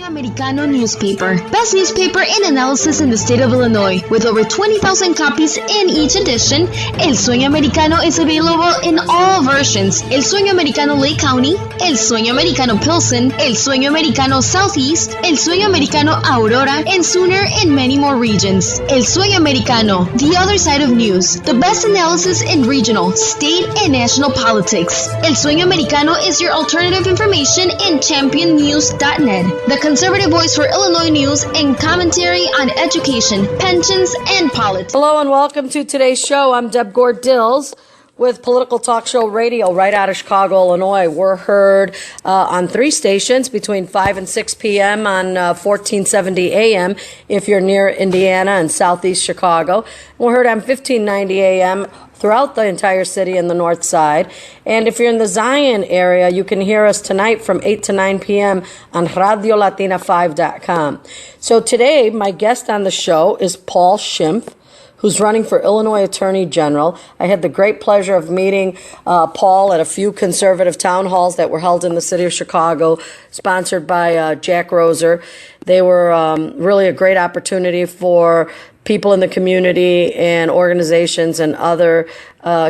Americano newspaper. Best newspaper in analysis in the state of Illinois. With over 20,000 copies in each edition, El Sueño Americano is available in all versions. El Sueño Americano Lake County, El Sueño Americano Pilsen, El Sueño Americano Southeast, El Sueño Americano Aurora, and Sooner in many more regions. El Sueño Americano, the other side of news. The best analysis in regional, state, and national politics. El Sueño Americano is your alternative information in championnews.net, the conservative voice for Illinois news and commentary on education, pensions, and politics. Hello and welcome to today's show. I'm Deb Gore-Dills with Political Talk Show Radio right out of Chicago, Illinois. We're heard on 3 stations between 5 and 6 p.m. on 1470 a.m. if you're near Indiana and southeast Chicago. We're heard on 1590 a.m. throughout the entire city and the north side. And if you're in the Zion area, you can hear us tonight from 8 to 9 p.m. on RadioLatina5.com. So today, my guest on the show is Paul Schimpf, who's running for Illinois Attorney General. I had the great pleasure of meeting Paul at a few conservative town halls that were held in the city of Chicago, sponsored by Jack Roser. They were really a great opportunity for people in the community and organizations and other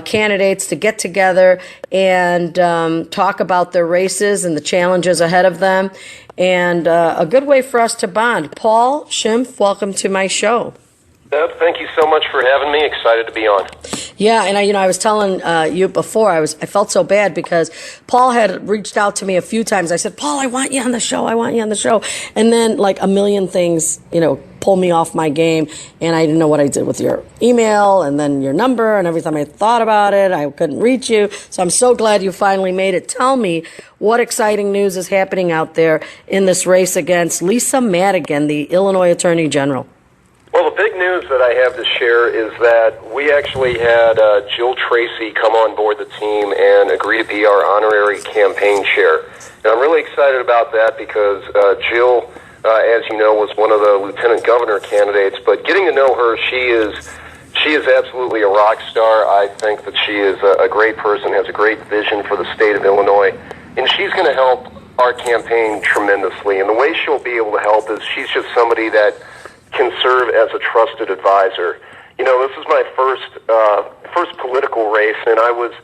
candidates to get together and talk about their races and the challenges ahead of them, and a good way for us to bond. Paul Schimpf, welcome to my show. Deb, thank you so much for having me. Excited to be on. Yeah, and I was telling you before, I felt so bad because Paul had reached out to me a few times. I said, Paul, I want you on the show. And then like a million things, pulled me off my game, and I didn't know what I did with your email and then your number, and every time I thought about it, I couldn't reach you. So I'm so glad you finally made it. Tell me what exciting news is happening out there in this race against Lisa Madigan, the Illinois Attorney General. Well, the big news that I have to share is that we actually had Jill Tracy come on board the team and agree to be our honorary campaign chair. And I'm really excited about that because Jill, as you know, was one of the lieutenant governor candidates. But getting to know her, she is absolutely a rock star. I think that she is a great person, has a great vision for the state of Illinois. And she's going to help our campaign tremendously. And the way she'll be able to help is she's just somebody that can serve as a trusted advisor. This is my first political race, and I was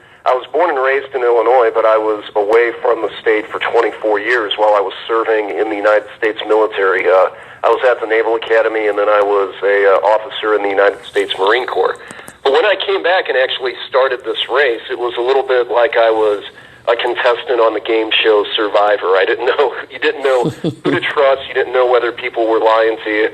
born and raised in Illinois, but I was away from the state for 24 years while I was serving in the United States military. I was at the Naval Academy, and then I was a officer in the United States Marine Corps. But when I came back and actually started this race, it was a little bit like I was a contestant on the game show Survivor. You didn't know who to trust. You didn't know whether people were lying to you.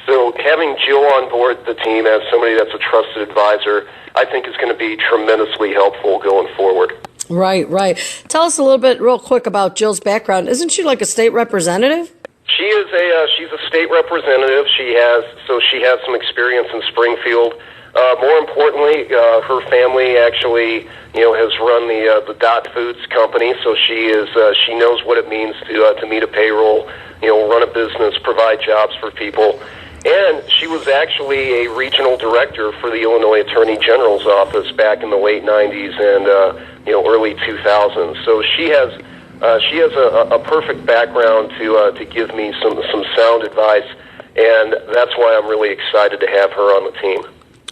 So having Jill on board the team as somebody that's a trusted advisor, I think is going to be tremendously helpful going forward. Right. Tell us a little bit real quick about Jill's background. Isn't she like a state representative? She's a state representative. She has some experience in Springfield. More importantly, her family actually, has run the Dot Foods company, so she knows what it means to meet a payroll, run a business, provide jobs for people. And she was actually a regional director for the Illinois Attorney General's office back in the late 90s and early 2000s. So she has a perfect background to give me some sound advice, and that's why I'm really excited to have her on the team.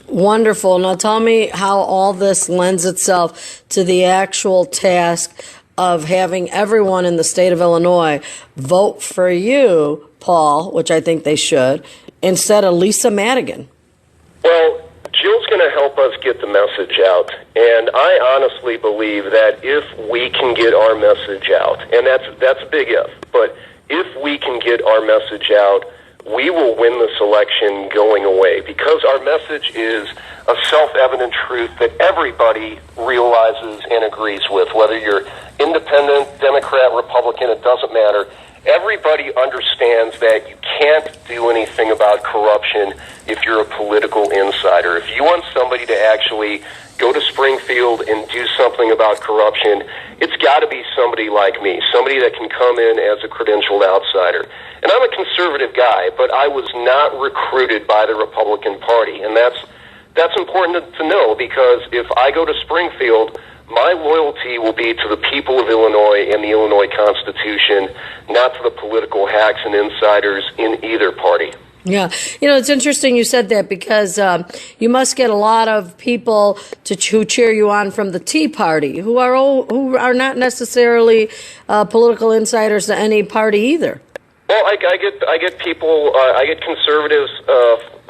Wonderful. Now tell me how all this lends itself to the actual task of having everyone in the state of Illinois vote for you, Paul, which I think they should, instead of Lisa Madigan. Well, Jill's going to help us get the message out, and I honestly believe that if we can get our message out, and that's a big if, but if we can get our message out, we will win this election going away, because our message is a self-evident truth that everybody realizes and agrees with, whether you're independent, Democrat, Republican, it doesn't matter. Everybody understands that you can't do anything about corruption if you're a political insider. If you want somebody to actually go to Springfield and do something about corruption, it's got to be somebody like me, somebody that can come in as a credentialed outsider. And I'm a conservative guy, but I was not recruited by the Republican Party, and that's important to know, because if I go to Springfield, my loyalty will be to the people of Illinois and the Illinois Constitution, not to the political hacks and insiders in either party. Yeah. It's interesting you said that because you must get a lot of people who cheer you on from the Tea Party who are not necessarily political insiders to any party either. Well, I get people, I get conservatives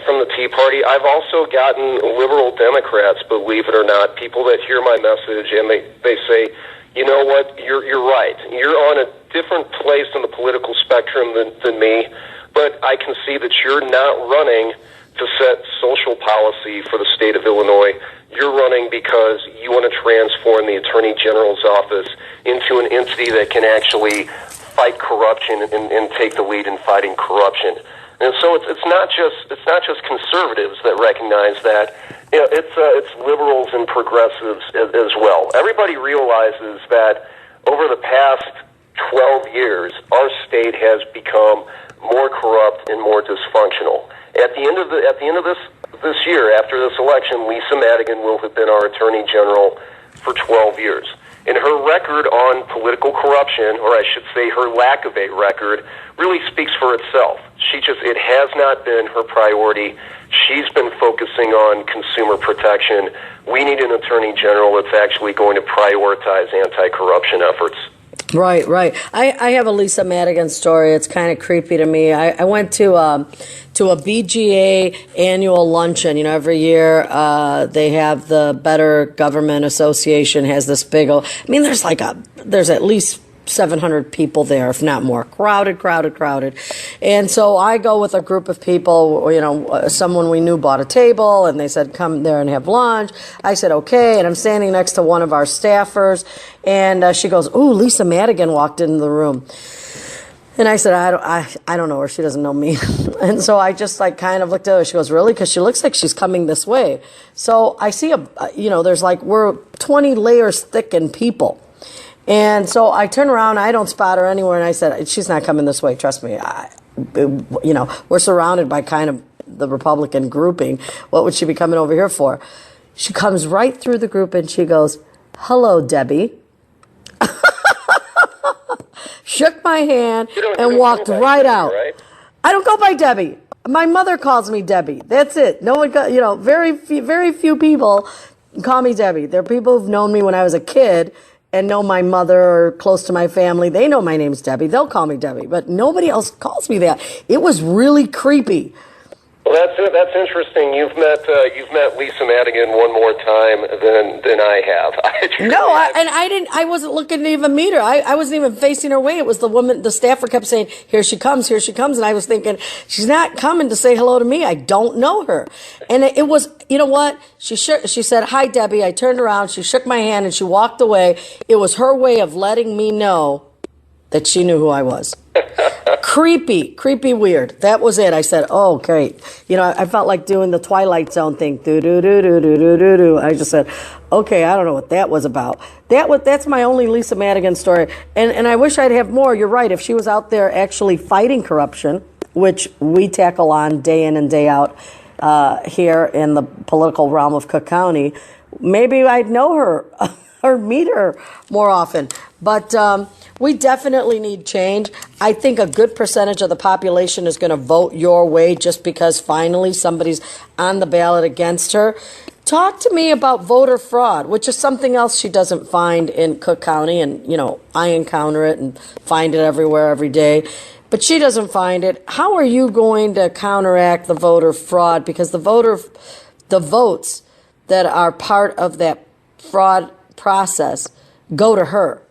from the Tea Party. I've also gotten liberal Democrats, believe it or not, people that hear my message and they say, you know what, you're right. You're on a different place on the political spectrum than me. But I can see that you're not running to set social policy for the state of Illinois. You're running because you want to transform the Attorney General's office into an entity that can actually fight corruption and take the lead in fighting corruption. And so it's not just conservatives that recognize that. It's liberals and progressives as well. Everybody realizes that over the past 12 years, our state has become more corrupt and more dysfunctional. At the end of this year, after this election, Lisa Madigan will have been our Attorney General for 12 years. And her record on political corruption, or I should say her lack of a record, really speaks for itself. It has not been her priority. She's been focusing on consumer protection. We need an Attorney General that's actually going to prioritize anti-corruption efforts. Right. I have a Lisa Madigan story. It's kind of creepy to me. I went to a BGA annual luncheon. Every year they have the Better Government Association has this big. There's at least 700 people there, if not more. Crowded. And so I go with a group of people, someone we knew bought a table and they said, come there and have lunch. I said, okay. And I'm standing next to one of our staffers and she goes, ooh, Lisa Madigan walked into the room. And I said, I don't know her. She doesn't know me. And so I just kind of looked at her. She goes, really? Because she looks like she's coming this way. So I see we're 20 layers thick in people. And so I turn around, I don't spot her anywhere, and I said, she's not coming this way, trust me. We're surrounded by kind of the Republican grouping. What would she be coming over here for? She comes right through the group and she goes, hello, Debbie. Shook my hand and walked right out. Right? I don't go by Debbie. My mother calls me Debbie. That's it. No one, very few people call me Debbie. There are people who've known me when I was a kid and know my mother or close to my family. They know my name's Debbie. They'll call me Debbie, but nobody else calls me that. It was really creepy. Well, that's interesting. You've met Lisa Madigan one more time than I have. I wasn't looking to even meet her. I wasn't even facing her way. It was the woman, the staffer kept saying, here she comes, and I was thinking, she's not coming to say hello to me. I don't know her. And it was, you know what? She said, hi, Debbie. I turned around, she shook my hand, and she walked away. It was her way of letting me know that she knew who I was. Creepy, weird. That was it. I said, oh, great. I felt like doing the Twilight Zone thing. Do. I just said, okay, I don't know what that was about. That's my only Lisa Madigan story. And I wish I'd have more. You're right. If she was out there actually fighting corruption, which we tackle on day in and day out here in the political realm of Cook County, maybe I'd know her or meet her more often. But we definitely need change. I think a good percentage of the population is going to vote your way just because finally somebody's on the ballot against her. Talk to me about voter fraud, which is something else she doesn't find in Cook County. And, I encounter it and find it everywhere every day. But she doesn't find it. How are you going to counteract the voter fraud? Because the votes that are part of that fraud process go to her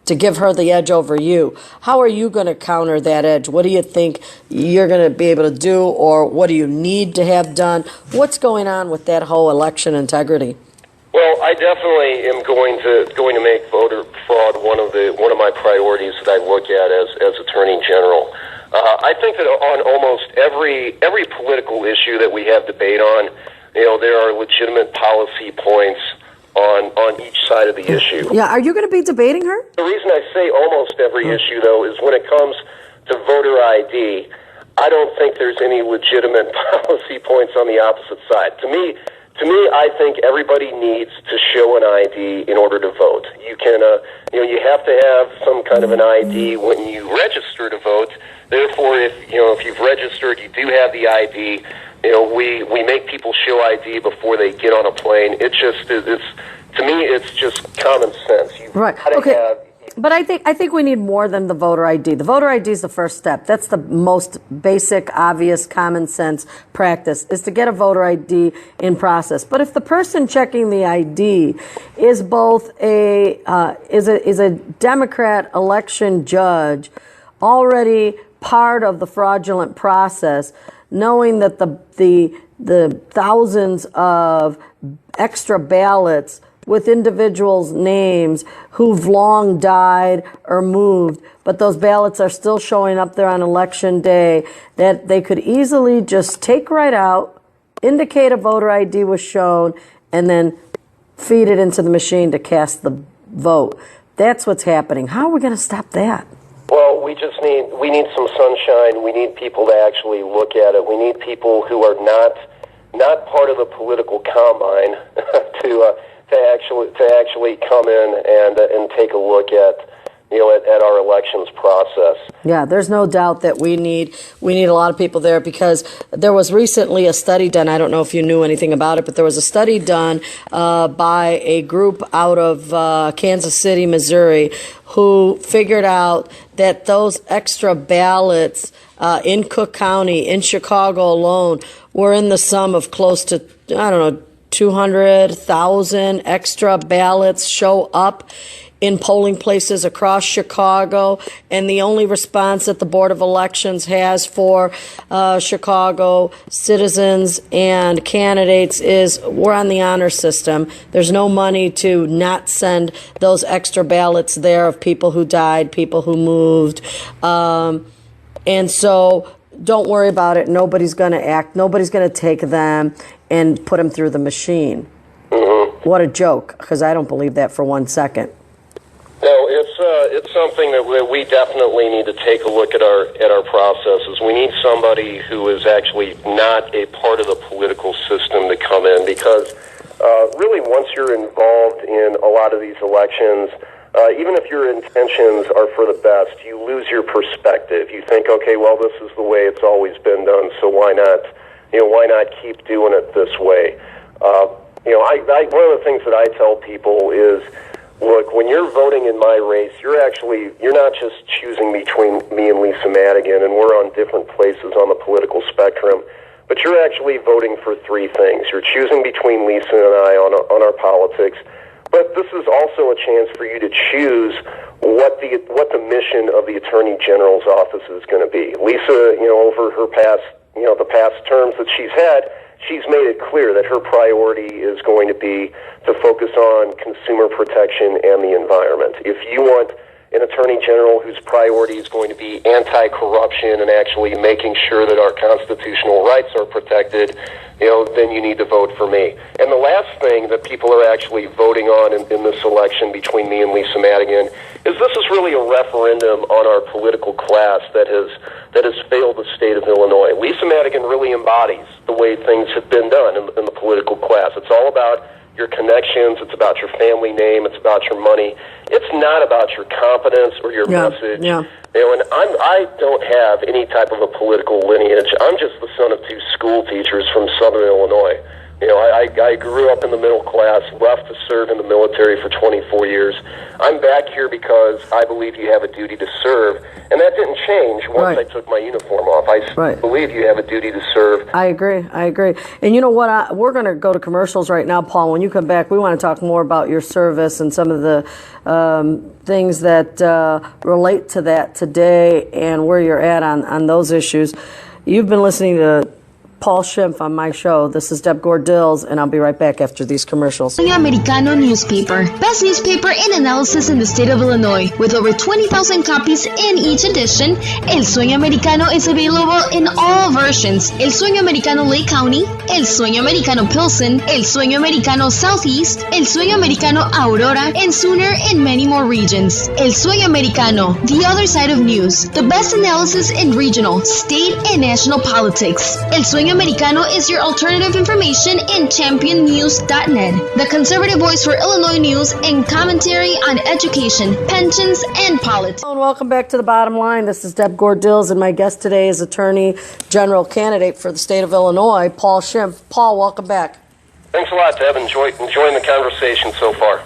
to give her the edge over you. How are you going to counter that edge? What do you think you're going to be able to do, or what do you need to have done? What's going on with that whole election integrity? Well, I definitely am going to make voter fraud one of my priorities that I look at as Attorney General. I think that on almost every political issue that we have debate on, there are legitimate policy points on each side of the issue. Yeah, are you going to be debating her? The reason I say almost every issue, though, is when it comes to voter ID, I don't think there's any legitimate policy points on the opposite side. To me, To me, I think everybody needs to show an ID in order to vote. You can, you have to have some kind of an ID when you register to vote. Therefore, if you've registered, you do have the ID. We make people show ID before they get on a plane. To me, it's just common sense. Right. Okay. But I think we need more than the voter ID. The voter ID is the first step. That's the most basic, obvious, common sense practice, is to get a voter ID in process. But if the person checking the ID is both a Democrat election judge, already part of the fraudulent process, knowing that the thousands of extra ballots with individuals' names who've long died or moved, but those ballots are still showing up there on election day, that they could easily just take right out, indicate a voter ID was shown, and then feed it into the machine to cast the vote. That's what's happening. How are we going to stop that? Well, we need some sunshine. We need people to actually look at it. We need people who are not part of the political combine to actually come in and take a look at our elections process. Yeah, there's no doubt that we need a lot of people there, because there was recently a study done. I don't know if you knew anything about it, but there was a study done by a group out of Kansas City, Missouri, who figured out that those extra ballots in Cook County, in Chicago alone, were in the sum of close to, 200,000 extra ballots show up in polling places across Chicago, and the only response that the Board of Elections has for Chicago citizens and candidates is, we're on the honor system. There's no money to not send those extra ballots there of people who died, people who moved, and so don't worry about it. Nobody's going to act. Nobody's going to take them and put them through the machine. Mm-hmm. What a joke, because I don't believe that for 1 second. No, it's something that we definitely need to take a look at our processes. We need somebody who is actually not a part of the political system to come in, because really once you're involved in a lot of these elections, even if your intentions are for the best, you lose your perspective. You think, okay, well, this is the way it's always been done, so why not keep doing it this way? One of the things that I tell people is, look, when you're voting in my race, you're not just choosing between me and Lisa Madigan, and we're on different places on the political spectrum, but you're actually voting for three things. You're choosing between Lisa and I on our politics, but this is also a chance for you to choose what the mission of the Attorney General's office is going to be. Lisa, over her the past terms that she's had, she's made it clear that her priority is going to be to focus on consumer protection and the environment. If you want an Attorney General whose priority is going to be anti-corruption and actually making sure that our constitutional rights are protected, then you need to vote for me. And the last thing that people are actually voting on in this election between me and Lisa Madigan is this is really a referendum on our political class that has failed the state of Illinois. Lisa Madigan really embodies the way things have been done in the political class. It's all about your connections, it's about your family name, it's about your money. It's not about your competence or your message. Yeah. And I don't have any type of a political lineage. I'm just the son of two school teachers from Southern Illinois. I grew up in the middle class, left to serve in the military for 24 years. I'm back here because I believe you have a duty to serve, and that didn't change once I took my uniform off. I believe you have a duty to serve. I agree. And you know what? We're going to go to commercials right now, Paul. When you come back, we want to talk more about your service and some of the things that relate to that today and where you're at on those issues. You've been listening to Paul Schimpf on my show. This is Deb Gore-Dills, and I'll be right back after these commercials. Sueño Americano newspaper. Best newspaper in analysis in the state of Illinois. With over 20,000 copies in each edition, El Sueño Americano is available in all versions. El Sueño Americano Lake County, El Sueño Americano Pilsen, El Sueño Americano Southeast, El Sueño Americano Aurora, and sooner in many more regions. El Sueño Americano, the other side of news. The best analysis in regional, state, and national politics. El Sueño Americano is your alternative information in championnews.net, the conservative voice for Illinois news and commentary on education, pensions, and politics. Hello and welcome back to The Bottom Line. This is Deb Gordills, and my guest today is Attorney General candidate for the state of Illinois, Paul Schimpf. Paul, welcome back. Thanks a lot, Deb. Enjoying the conversation so far.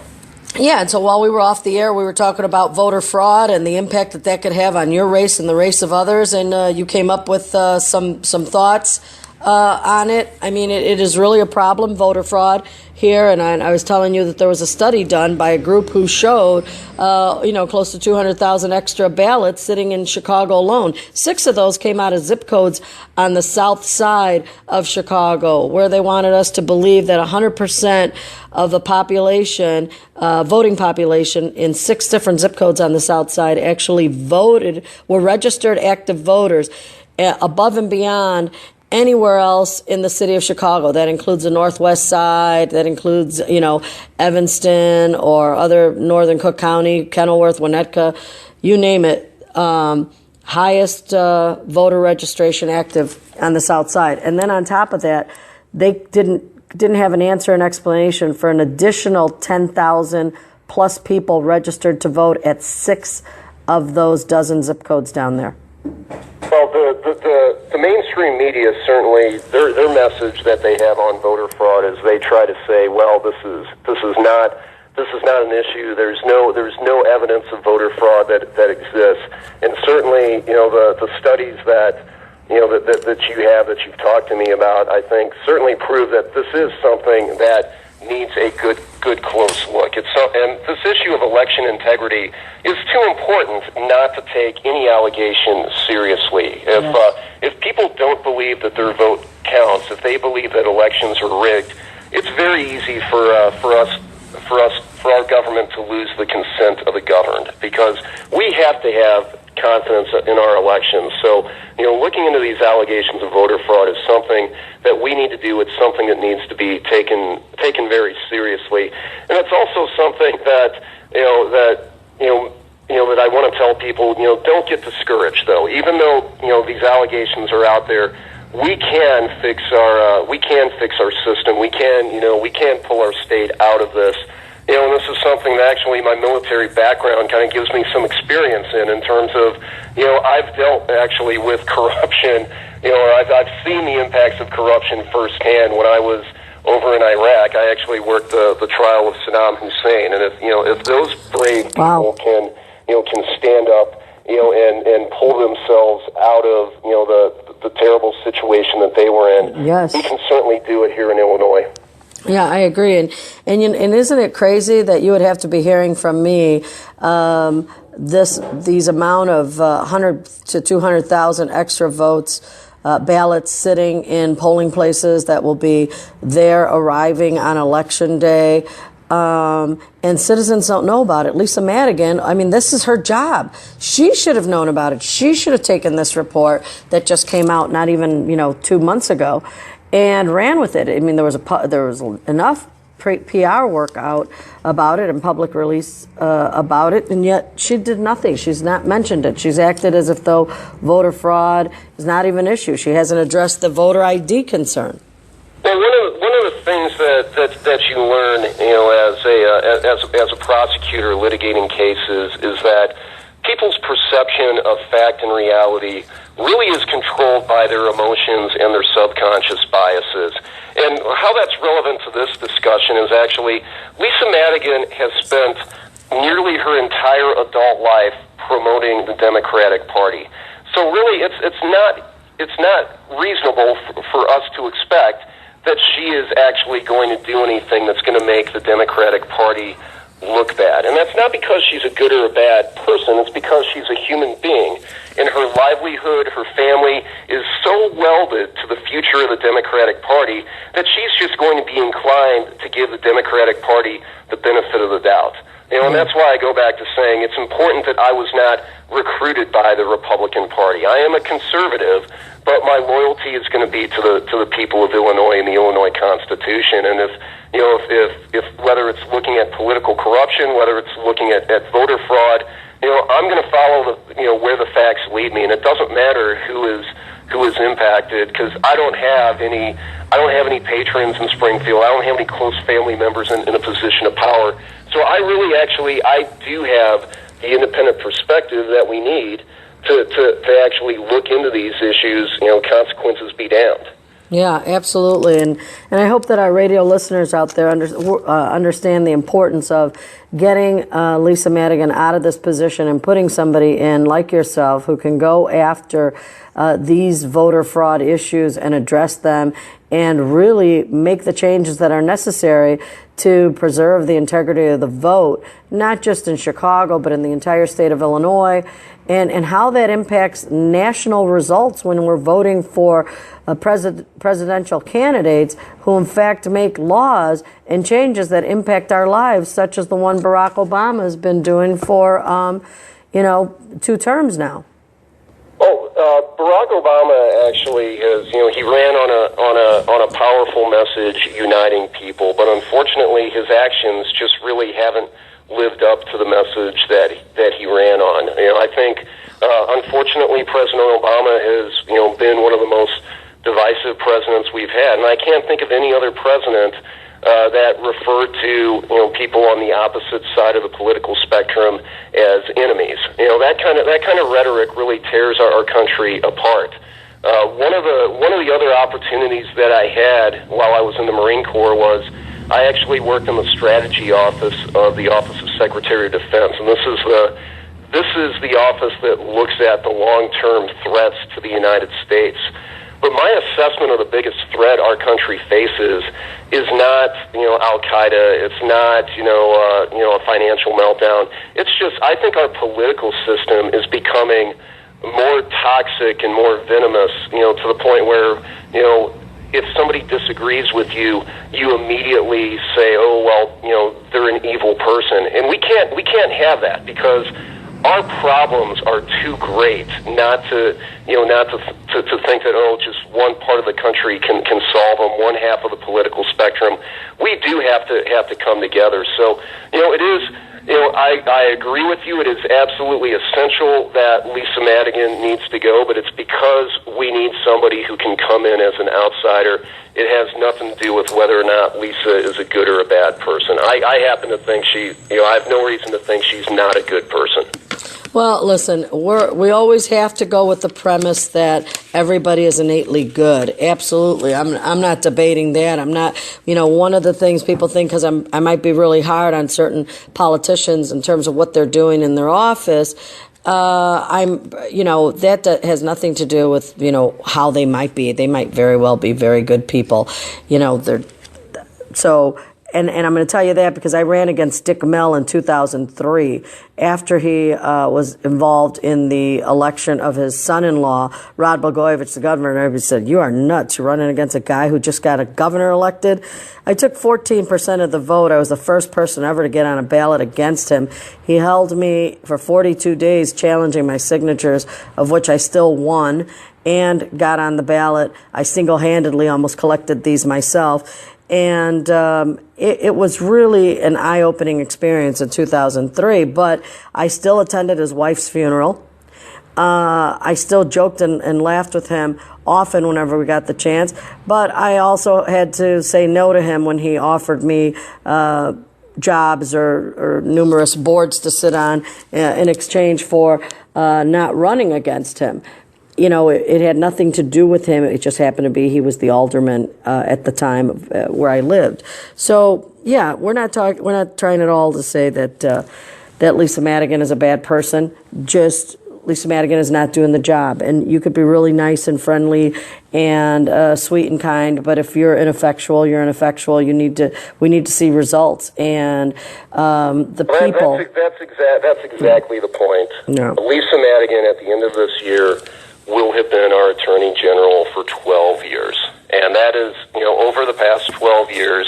Yeah, and so while we were off the air, we were talking about voter fraud and the impact that could have on your race and the race of others, and you came up with some thoughts on it. I mean, it is really a problem, voter fraud here, and I was telling you that there was a study done by a group who showed, close to 200,000 extra ballots sitting in Chicago alone. 6 of those came out of zip codes on the south side of Chicago, where they wanted us to believe that 100% of the population, voting population in 6 different zip codes on the south side actually were registered active voters above and beyond anywhere else in the city of Chicago. That includes the Northwest Side, that includes, Evanston or other northern Cook County, Kenilworth, Winnetka, you name it. Highest voter registration active on the south side. And then on top of that, they didn't have an answer and explanation for an additional 10,000 plus people registered to vote at 6 of those dozen zip codes down there. Well, the mainstream media, certainly their message that they have on voter fraud is they try to say, well, this is not an issue. There's no evidence of voter fraud that exists, and certainly the studies that that you've talked to me about, I think certainly prove that this is something that needs a good close look. And this issue of election integrity is too important not to take any allegation seriously. If people don't believe that their vote counts, if they believe that elections are rigged, it's very easy for our government to lose the consent of the governed, because we have to have confidence in our elections. So, looking into these allegations of voter fraud is something that we need to do. It's something that needs to be taken very seriously, and it's also something that that I want to tell people. Don't get discouraged, though. Even though these allegations are out there, we can fix our system. We can pull our state out of this. And this is something that actually my military background kind of gives me some experience in terms of, I've dealt actually with corruption, I've seen the impacts of corruption firsthand. When I was over in Iraq, I actually worked the trial of Saddam Hussein, and if those brave people can stand up, and pull themselves out of, the terrible situation that they were in, yes, we can certainly do it here in Illinois. Yeah, I agree, and isn't it crazy that you would have to be hearing from me these amount of 100 to 200,000 extra votes, ballots sitting in polling places that will be there arriving on election day, and citizens don't know about it. Lisa Madigan, I mean, this is her job. She should have known about it. She should have taken this report that just came out not even 2 months ago, and ran with it. I mean, there was enough PR work out about it and public release about it, and yet she did nothing. She's not mentioned it. She's acted as if though voter fraud is not even an issue. She hasn't addressed the voter ID concern. Well, one of the things that you learn, as a prosecutor litigating cases, is that people's perception of fact and reality really is controlled by their emotions and their subconscious biases. And how that's relevant to this discussion is actually Lisa Madigan has spent nearly her entire adult life promoting the Democratic Party. So really, it's not reasonable for us to expect that she is actually going to do anything that's going to make the Democratic Party look bad. And that's not because she's a good or a bad person. It's because she's a human being. And her livelihood, her family is so welded to the future of the Democratic Party that she's just going to be inclined to give the Democratic Party the benefit of the doubt. And that's why I go back to saying it's important that I was not recruited by the Republican Party. I am a conservative, but my loyalty is going to be to the people of Illinois and the Illinois Constitution. And if whether it's looking at political corruption, whether it's looking at voter fraud, I'm going to follow where the facts lead me, and it doesn't matter who is who is impacted, because I don't have any patrons in Springfield. I don't have any close family members in a position of power. So I do have the independent perspective that we need to actually look into these issues, consequences be damned. Yeah, absolutely, and I hope that our radio listeners out there understand the importance of getting Lisa Madigan out of this position and putting somebody in like yourself who can go after these voter fraud issues and address them and really make the changes that are necessary to preserve the integrity of the vote, not just in Chicago, but in the entire state of Illinois, and how that impacts national results when we're voting for presidential candidates who in fact make laws and changes that impact our lives, such as the one Barack Obama has been doing for 2 terms now. Barack Obama actually has, he ran on a powerful message uniting people, but unfortunately his actions just really haven't lived up to the message that he ran on. I think unfortunately President Obama has been one of the most divisive presidents we've had, and I can't think of any other president that referred to people on the opposite side of the political spectrum as enemies. That kind of rhetoric really tears our country apart. One of the other opportunities that I had while I was in the Marine Corps was I actually worked in the strategy office of the Office of Secretary of Defense, and this is the office that looks at the long-term threats to the United States. But my assessment of the biggest threat our country faces is not, Al Qaeda. It's not, a financial meltdown. It's just, I think our political system is becoming more toxic and more venomous, to the point where, if somebody disagrees with you, you immediately say, oh, well, they're an evil person. And we can't have that, because our problems are too great not to think that, oh, just one part of the country can solve them, one half of the political spectrum. We do have to come together. So, it is, I agree with you. It is absolutely essential that Lisa Madigan needs to go, but it's because we need somebody who can come in as an outsider. It has nothing to do with whether or not Lisa is a good or a bad person. I happen to think I have no reason to think she's not a good person. Well, listen, we always have to go with the premise that everybody is innately good. Absolutely. I'm not debating that. I'm not, one of the things people think, because I might be really hard on certain politicians in terms of what they're doing in their office, that has nothing to do with, how they might be. They might very well be very good people. And I'm going to tell you that because I ran against Dick Mell in 2003 after he was involved in the election of his son-in-law, Rod Blagojevich, the governor. And everybody said, you are nuts. You're running against a guy who just got a governor elected. I took 14% of the vote. I was the first person ever to get on a ballot against him. He held me for 42 days challenging my signatures, of which I still won and got on the ballot. I single-handedly almost collected these myself. And it was really an eye-opening experience in 2003, but I still attended his wife's funeral. I still joked and laughed with him often whenever we got the chance, but I also had to say no to him when he offered me jobs or numerous boards to sit on in exchange for not running against him. It had nothing to do with him. It just happened to be he was the alderman at the time where I lived. So, yeah, we're not trying at all to say that Lisa Madigan is a bad person. Just Lisa Madigan is not doing the job. And you could be really nice and friendly and sweet and kind, but if you're ineffectual, you're ineffectual. We need to see results. And people. That's exactly the point. No. Lisa Madigan, at the end of this year, will have been our Attorney General for 12 years. And that is, over the past 12 years,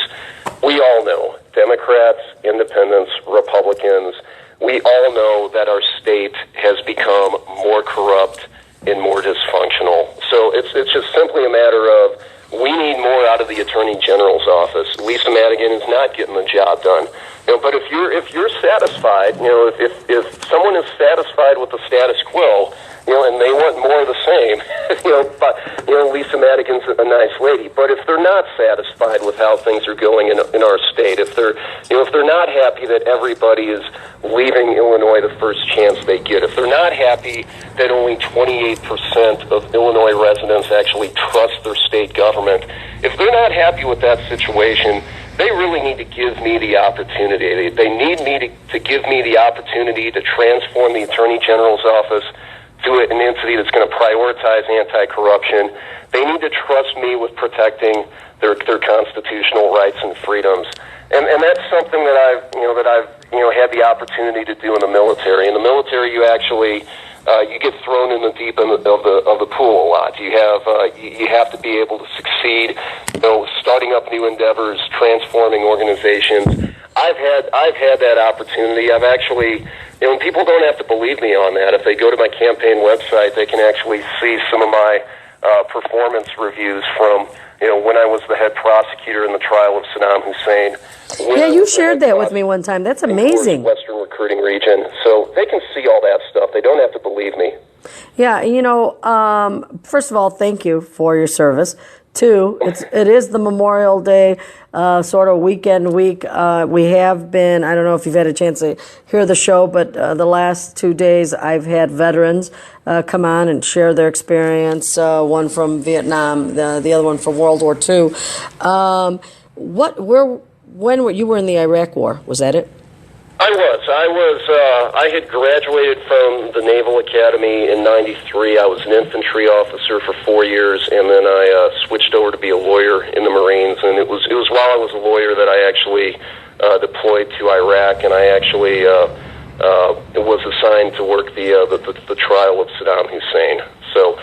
we all know, Democrats, independents, Republicans, we all know that our state has become more corrupt and more dysfunctional. So it's just simply a matter of we need more out of the Attorney General's office. Lisa Madigan is not getting the job done. But if you're satisfied, if someone is satisfied with the status quo, and they want more of the same. But Lisa Madigan's a nice lady. But if they're not satisfied with how things are going in our state, if they're not happy that everybody is leaving Illinois the first chance they get, if they're not happy that only 28% of Illinois residents actually trust their state government, if they're not happy with that situation, they really need to give me the opportunity. They need me to give me the opportunity to transform the Attorney General's office to an entity that's going to prioritize anti-corruption. They need to trust me with protecting their constitutional rights and freedoms. And that's something that I've had the opportunity to do in the military. In the military, you actually you get thrown in the deep end of the pool a lot. You have to be able to succeed, starting up new endeavors, transforming organizations. I've had that opportunity. I've actually, and people don't have to believe me on that. If they go to my campaign website, they can actually see some of my performance reviews from when I was the head prosecutor in the trial of Saddam Hussein. Yeah, you shared that with me one time. That's amazing. Western recruiting region. So they can see all that stuff. They don't have to believe me. Yeah, first of all, thank you for your service. Two, it is the Memorial Day sort of weekend week. We have been, I don't know if you've had a chance to hear the show, but the last 2 days I've had veterans come on and share their experience, one from Vietnam, the other one from World War II. When you were in the Iraq War, was that it? I had graduated from the Naval Academy in '93. I was an infantry officer for 4 years, and then I switched over to be a lawyer in the Marines. And it was while I was a lawyer that I actually deployed to Iraq, and I actually was assigned to work the trial of Saddam Hussein. So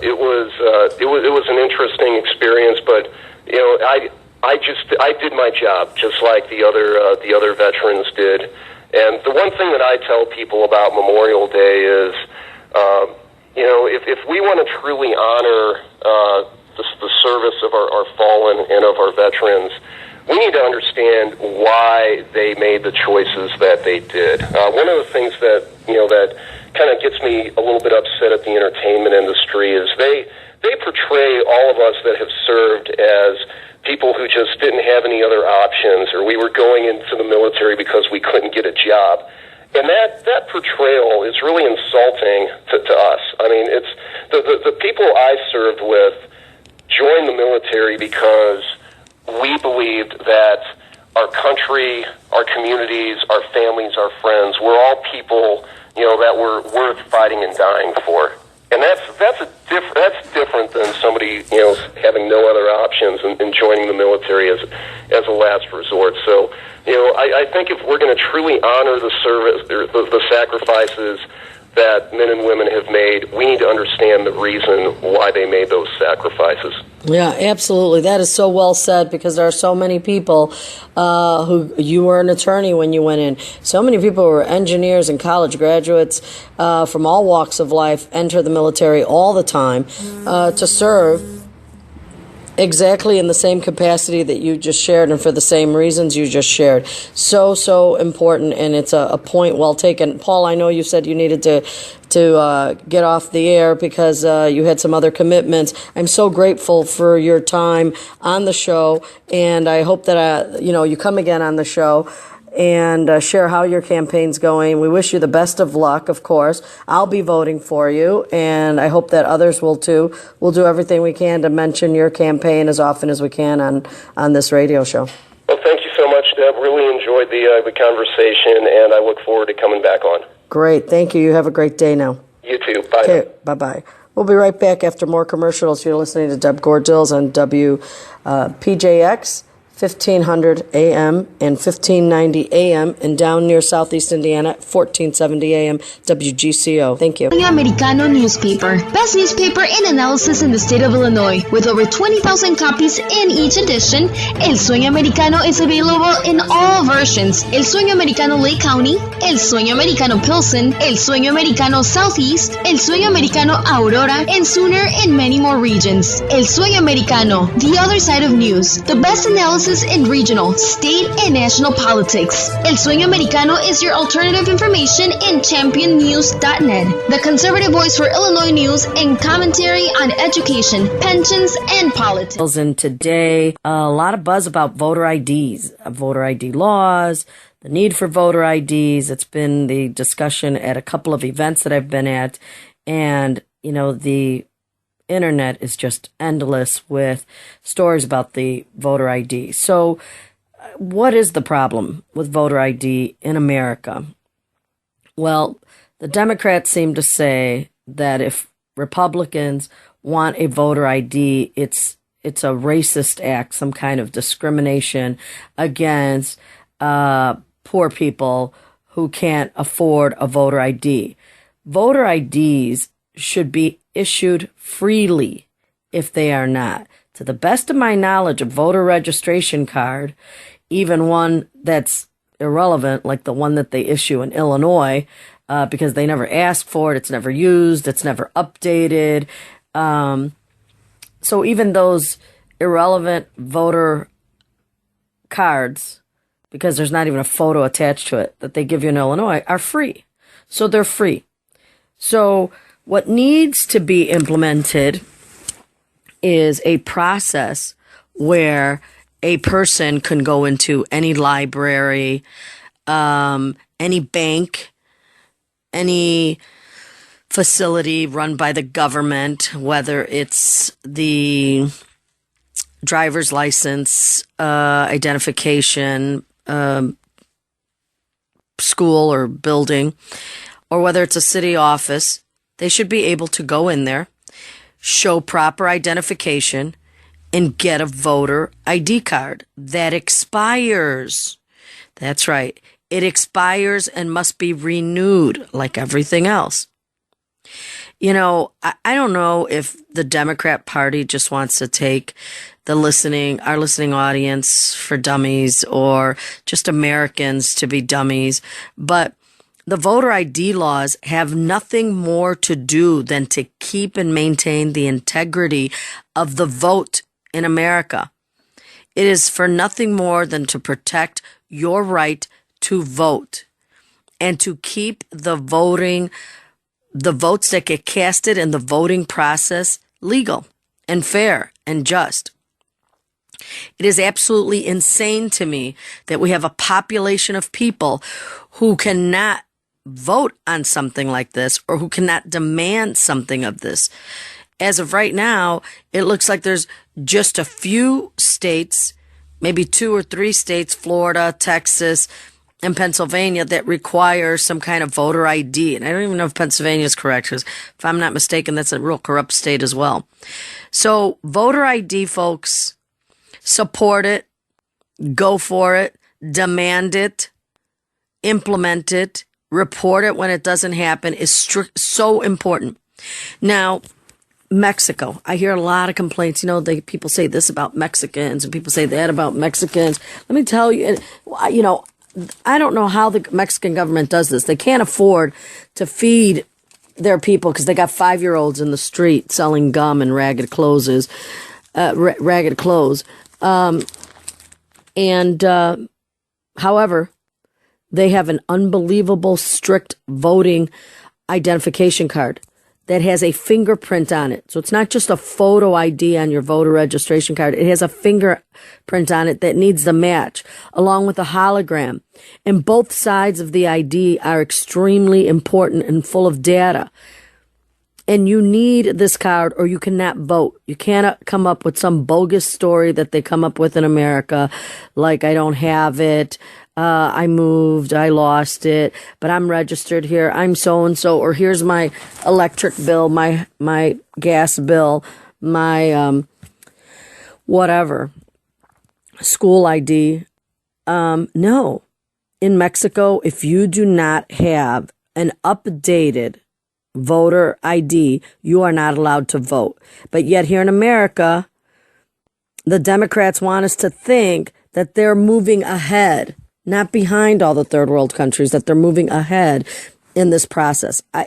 it was an interesting experience, but I did my job just like the other veterans did. And the one thing that I tell people about Memorial Day is, if we want to truly honor the service of our fallen and of our veterans, we need to understand why they made the choices that they did. One of the things that kind of gets me a little bit upset at the entertainment industry is they portray all of us that have served as people who just didn't have any other options, or we were going into the military because we couldn't get a job. And that portrayal is really insulting to us. I mean, it's the people I served with joined the military because we believed that our country, our communities, our families, our friends, we're all people, that were worth fighting and dying for. And that's different than somebody having no other options and joining the military as a last resort. So I think if we're going to truly honor the service, the sacrifices that men and women have made, we need to understand the reason why they made those sacrifices. Yeah, absolutely. That is so well said, because there are so many people who, you were an attorney when you went in. So many people who were engineers and college graduates from all walks of life enter the military all the time to serve exactly in the same capacity that you just shared and for the same reasons you just shared. So important, and it's a point well taken. Paul, I know you said you needed to get off the air because you had some other commitments. I'm so grateful for your time on the show, and I hope that you come again on the show and share how your campaign's going. We wish you the best of luck, of course. I'll be voting for you, and I hope that others will too. We'll do everything we can to mention your campaign as often as we can on this radio show. Well, thank you so much, Deb. Really enjoyed the conversation, and I look forward to coming back on. Great. Thank you. You have a great day now. You too. Bye. Okay. Bye-bye. We'll be right back after more commercials. You're listening to Deb Gordills on WPJX. 1500 AM and 1590 AM, and down near Southeast Indiana, 1470 AM, WGCO. Thank you. Sueño Americano newspaper. Best newspaper in analysis in the state of Illinois. With over 20,000 copies in each edition, El Sueño Americano is available in all versions. El Sueño Americano Lake County, El Sueño Americano Pilsen, El Sueño Americano Southeast, El Sueño Americano Aurora, and sooner in many more regions. El Sueño Americano, the other side of news. The best analysis analysis in regional, state, and national politics. El Sueño Americano is your alternative information in championnews.net, the conservative voice for Illinois news and commentary on education, pensions, and politics. And today, a lot of buzz about voter IDs, voter ID laws, the need for voter IDs. It's been the discussion at a couple of events that I've been at. And, the internet is just endless with stories about the voter ID. So what is the problem with voter ID in America? Well, the Democrats seem to say that if Republicans want a voter ID, it's a racist act, some kind of discrimination against poor people who can't afford a voter ID. Voter IDs should be issued freely if they are not. To the best of my knowledge, a voter registration card, even one that's irrelevant, like the one that they issue in Illinois, because they never asked for it, it's never used, it's never updated. So even those irrelevant voter cards, because there's not even a photo attached to it that they give you in Illinois, are free. So they're free. So what needs to be implemented is a process where a person can go into any library, any bank, any facility run by the government, whether it's the driver's license, identification, school or building, or whether it's a city office, they should be able to go in there, show proper identification, and get a voter ID card that expires. That's right. It expires and must be renewed like everything else. I don't know if the Democrat Party just wants to take our listening audience for dummies, or just Americans to be dummies, but the voter ID laws have nothing more to do than to keep and maintain the integrity of the vote in America. It is for nothing more than to protect your right to vote and to keep the votes that get casted in the voting process legal and fair and just. It is absolutely insane to me that we have a population of people who cannot vote on something like this, or who cannot demand something of this. As of right now, it looks like there's just a few states, maybe 2 or 3 states, Florida, Texas, and Pennsylvania, that require some kind of voter ID. And I don't even know if Pennsylvania is correct, because if I'm not mistaken, that's a real corrupt state as well. So voter ID, folks, support it, go for it, demand it, implement it, report it when it doesn't happen is so important. Now, Mexico. I hear a lot of complaints. People say this about Mexicans and people say that about Mexicans. Let me tell you, I don't know how the Mexican government does this. They can't afford to feed their people because they got 5-year-olds in the street selling gum and ragged clothes. However, they have an unbelievable strict voting identification card that has a fingerprint on it. So it's not just a photo ID on your voter registration card. It has a fingerprint on it that needs the match, along with a hologram. And both sides of the ID are extremely important and full of data. And you need this card or you cannot vote. You cannot come up with some bogus story that they come up with in America, like I don't have it, I moved, I lost it, but I'm registered here, I'm so-and-so, or here's my electric bill, my gas bill, my whatever, school ID. No. In Mexico, if you do not have an updated voter ID, you are not allowed to vote. But yet here in America, the Democrats want us to think that they're moving ahead, not behind all the third world countries, that they're moving ahead in this process. I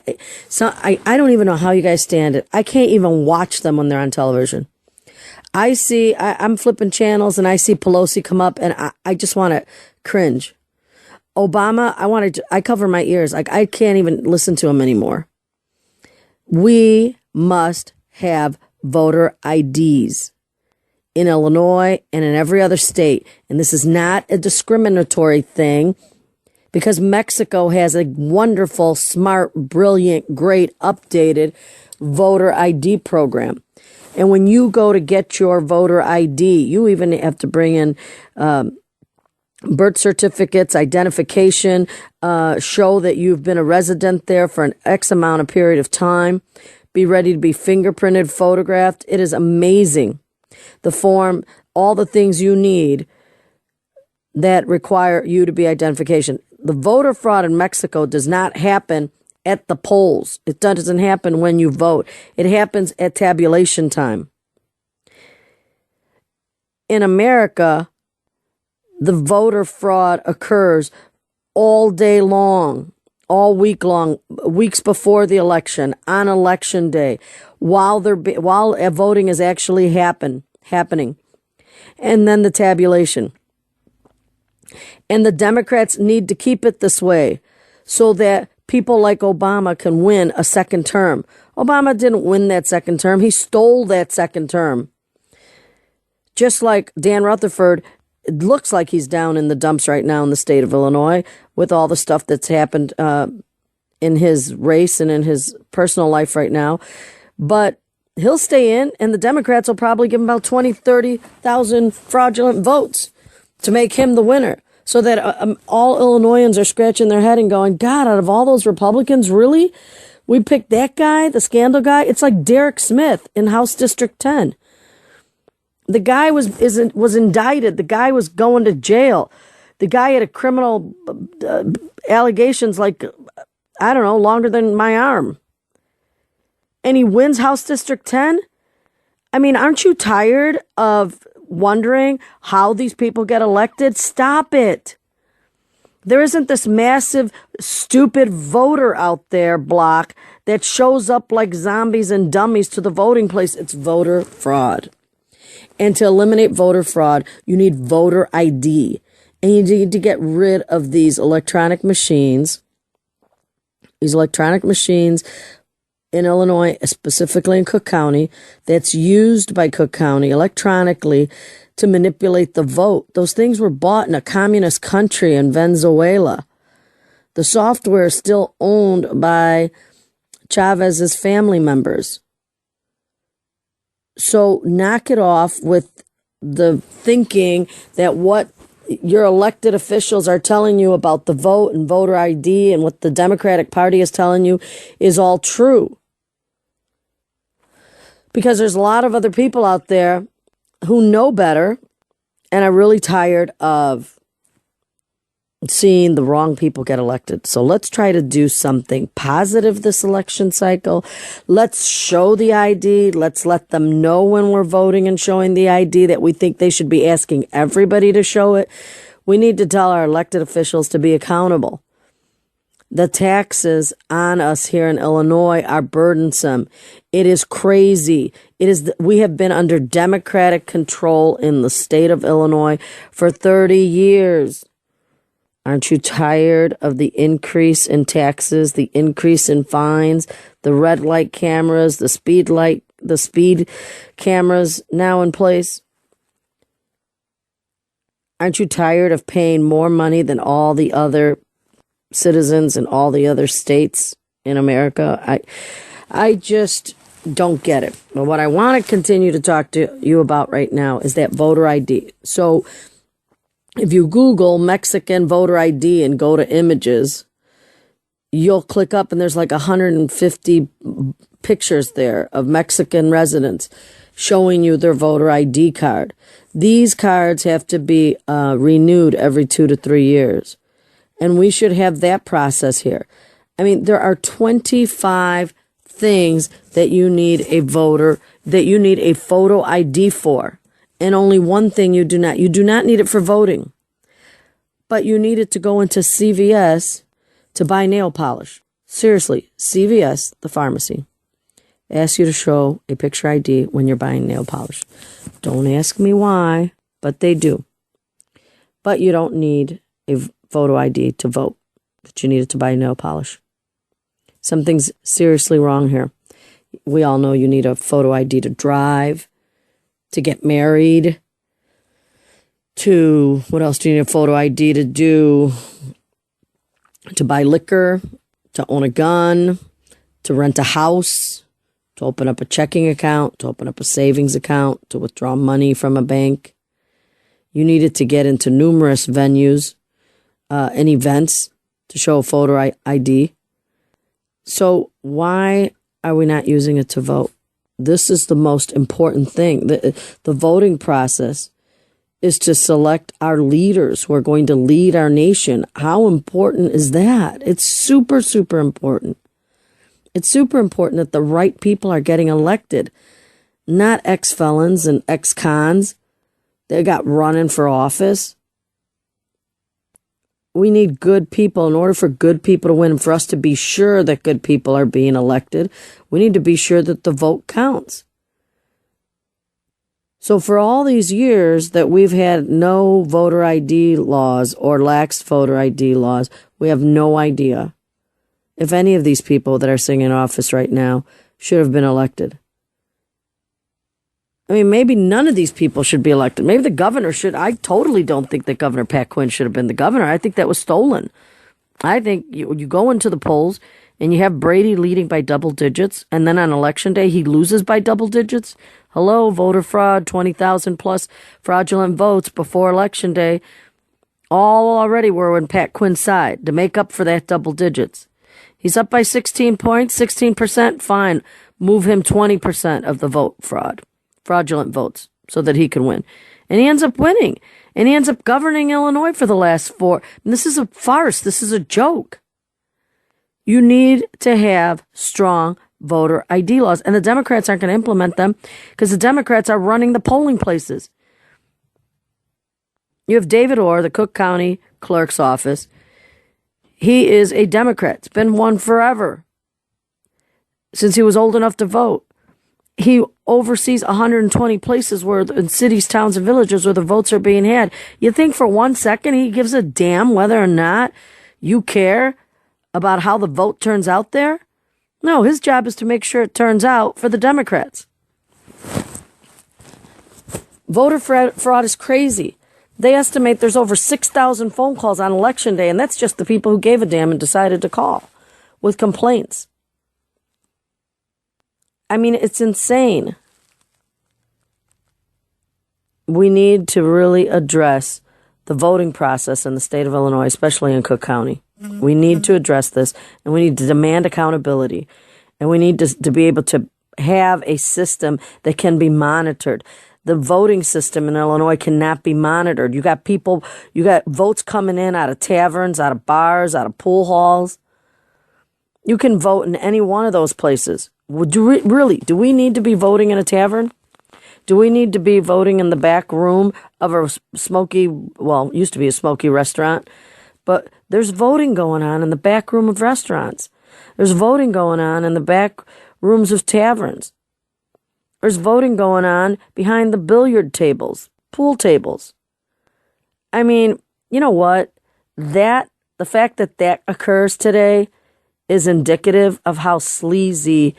don't even know how you guys stand it. I can't even watch them when they're on television. I'm flipping channels and I see Pelosi come up and I just want to cringe. Obama, I cover my ears. Like, I can't even listen to him anymore. We must have voter IDs in Illinois and in every other state. And this is not a discriminatory thing, because Mexico has a wonderful, smart, brilliant, great, updated voter ID program. And when you go to get your voter ID, you even have to bring in birth certificates, identification, show that you've been a resident there for an X amount of period of time, be ready to be fingerprinted, photographed. It is amazing. The form, all the things you need that require you to be identification. The voter fraud in Mexico does not happen at the polls. It doesn't happen when you vote. It happens at tabulation time. In America, the voter fraud occurs all day long, all week long, weeks before the election, on election day, while voting is actually happening, and then the tabulation. And the Democrats need to keep it this way so that people like Obama can win a second term. Obama didn't win that second term. He stole that second term. Just like Dan Rutherford, it looks like he's down in the dumps right now in the state of Illinois with all the stuff that's happened in his race and in his personal life right now. But he'll stay in, and the Democrats will probably give him about 20, 30,000 fraudulent votes to make him the winner. So that all Illinoisans are scratching their head and going, God, out of all those Republicans, really? We picked that guy, the scandal guy? It's like Derek Smith in House District 10. The guy was indicted. The guy was going to jail. The guy had a criminal allegations like, I don't know, longer than my arm. And he wins House District 10? I mean, aren't you tired of wondering how these people get elected? Stop it. There isn't this massive, stupid voter out there block that shows up like zombies and dummies to the voting place. It's voter fraud. And to eliminate voter fraud, you need voter ID. And you need to get rid of these electronic machines. These electronic machines in Illinois, specifically in Cook County, that's used by Cook County electronically to manipulate the vote. Those things were bought in a communist country in Venezuela. The software is still owned by Chavez's family members. So knock it off with the thinking that what your elected officials are telling you about the vote and voter ID and what the Democratic Party is telling you is all true. Because there's a lot of other people out there who know better and are really tired of seeing the wrong people get elected. So let's try to do something positive this election cycle. Let's show the ID. Let's let them know when we're voting and showing the ID that we think they should be asking everybody to show it. We need to tell our elected officials to be accountable. The taxes on us here in Illinois are burdensome. It is crazy. We have been under Democratic control in the state of Illinois for 30 years. Aren't you tired of the increase in taxes, the increase in fines, the red light cameras, the speed cameras now in place? Aren't you tired of paying more money than all the other citizens in all the other states in America? I just don't get it. But what I want to continue to talk to you about right now is that voter ID. So if you Google Mexican voter ID and go to images, you'll click up and there's like 150 pictures there of Mexican residents showing you their voter ID card. These cards have to be renewed every 2 to 3 years. And we should have that process here. I mean, there are 25 things that you need a photo ID for. And only one thing you do not. You do not need it for voting. But you need it to go into CVS to buy nail polish. Seriously, CVS, the pharmacy. asks you to show a picture ID when you're buying nail polish. Don't ask me why, but they do. But you don't need a photo ID to vote, but you need it to buy nail polish. Something's seriously wrong here. We all know you need a photo ID to drive, to get married, what else do you need a photo ID to do? To buy liquor, to own a gun, to rent a house, to open up a checking account, to open up a savings account, to withdraw money from a bank. You needed to get into numerous venues and events to show a photo ID. So why are we not using it to vote? This is the most important thing. The voting process is to select our leaders who are going to lead our nation. How important is that? It's super, super important. It's super important that the right people are getting elected, not ex-felons and ex-cons that got running for office. We need good people. In order for good people to win, and for us to be sure that good people are being elected, we need to be sure that the vote counts. So for all these years that we've had no voter ID laws or lax voter ID laws, we have no idea if any of these people that are sitting in office right now should have been elected. I mean, maybe none of these people should be elected. Maybe the governor should. I totally don't think that Governor Pat Quinn should have been the governor. I think that was stolen. I think you go into the polls and you have Brady leading by double digits, and then on election day he loses by double digits. Hello, voter fraud, 20,000 plus fraudulent votes before election day. All already were on Pat Quinn's side to make up for that double digits. He's up by 16 points, 16%, fine. Move him 20% of the vote fraudulent votes, so that he can win. And he ends up winning. And he ends up governing Illinois for the last 4. And this is a farce. This is a joke. You need to have strong voter ID laws. And the Democrats aren't going to implement them because the Democrats are running the polling places. You have David Orr, the Cook County Clerk's office. He is a Democrat. It's been one forever, since he was old enough to vote. He oversees 120 places in cities, towns, and villages where the votes are being had. You think for 1 second he gives a damn whether or not you care about how the vote turns out there? No, his job is to make sure it turns out for the Democrats. Voter fraud is crazy. They estimate there's over 6,000 phone calls on election day, and that's just the people who gave a damn and decided to call with complaints. I mean, it's insane. We need to really address the voting process in the state of Illinois, especially in Cook County. We need to address this, and we need to demand accountability, and we need to be able to have a system that can be monitored. The voting system in Illinois cannot be monitored. You got votes coming in out of taverns, out of bars, out of pool halls. You can vote in any one of those places. Do we need to be voting in a tavern? Do we need to be voting in the back room of a used to be a smoky restaurant? But there's voting going on in the back room of restaurants. There's voting going on in the back rooms of taverns. There's voting going on behind the billiard tables, pool tables. I mean, you know what? The fact that occurs today is indicative of how sleazy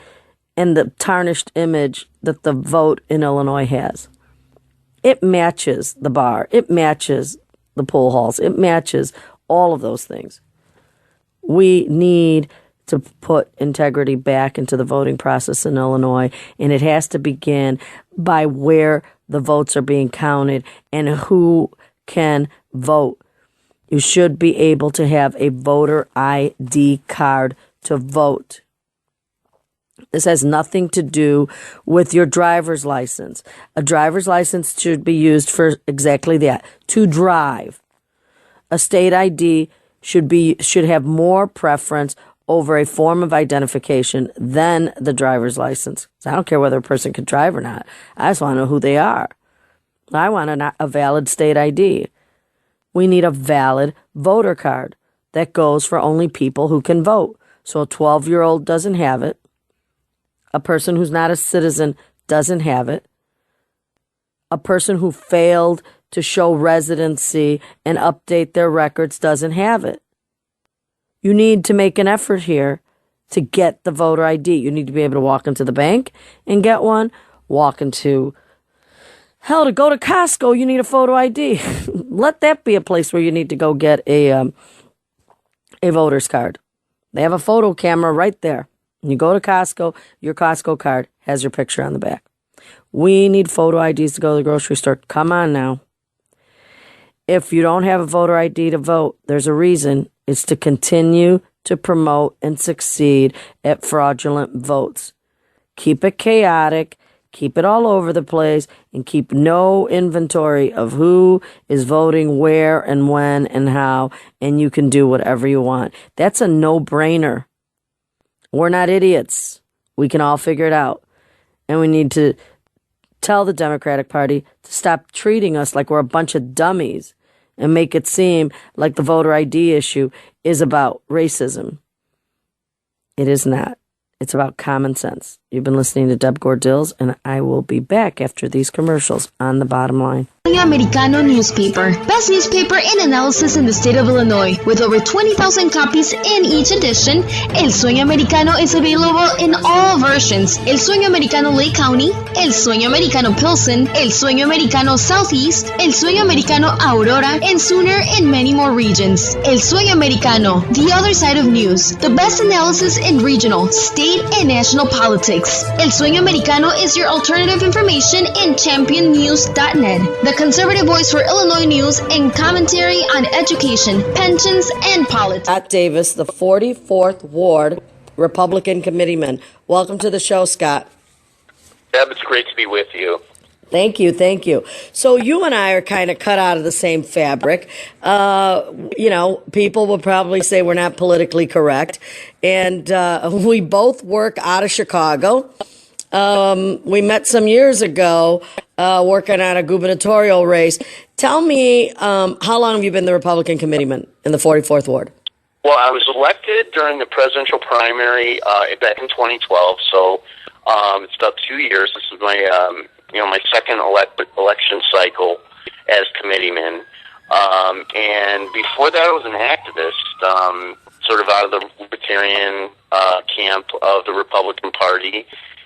and the tarnished image that the vote in Illinois has. It matches the bar. It matches the pool halls. It matches all of those things. We need to put integrity back into the voting process in Illinois, and it has to begin by where the votes are being counted and who can vote. You should be able to have a voter ID card to vote. This has nothing to do with your driver's license. A driver's license should be used for exactly that, to drive. A state ID should have more preference over a form of identification than the driver's license. So I don't care whether a person can drive or not. I just want to know who they are. I want a valid state ID. We need a valid voter card that goes for only people who can vote. So a 12-year-old doesn't have it. A person who's not a citizen doesn't have it. A person who failed to show residency and update their records doesn't have it. You need to make an effort here to get the voter ID. You need to be able to walk into the bank and get one. To go to Costco, you need a photo ID. Let that be a place where you need to go get a voter's card. They have a photo camera right there. You go to Costco, your Costco card has your picture on the back. We need photo IDs to go to the grocery store. Come on now. If you don't have a voter ID to vote, there's a reason. It's to continue to promote and succeed at fraudulent votes. Keep it chaotic. Keep it all over the place, and keep no inventory of who is voting where and when and how, and you can do whatever you want. That's a no-brainer. We're not idiots. We can all figure it out. And we need to tell the Democratic Party to stop treating us like we're a bunch of dummies and make it seem like the voter ID issue is about racism. It is not. It's about common sense. You've been listening to Deb Gordills, and I will be back after these commercials on The Bottom Line. Americano newspaper. Best newspaper in analysis in the state of Illinois. With over 20,000 copies in each edition, El Sueño Americano is available in all versions. El Sueño Americano Lake County, El Sueño Americano Pilsen, El Sueño Americano Southeast, El Sueño Americano Aurora, and sooner in many more regions. El Sueño Americano, the other side of news. The best analysis in regional, state, and national politics. El Sueño Americano is your alternative information in championnews.net. The conservative voice for Illinois news and commentary on education, pensions, and politics. Scott Davis, the 44th Ward Republican Committeeman. Welcome to the show, Scott. Deb, it's great to be with you. Thank you. So you and I are kind of cut out of the same fabric. People will probably say we're not politically correct. And we both work out of Chicago. We met some years ago working on a gubernatorial race. Tell me, how long have you been the Republican committeeman in the 44th Ward? Well, I was elected during the presidential primary back in 2012, so it's about 2 years. This is my my second election cycle as committeeman. And before that, I was an activist, sort of out of the libertarian camp of the Republican Party,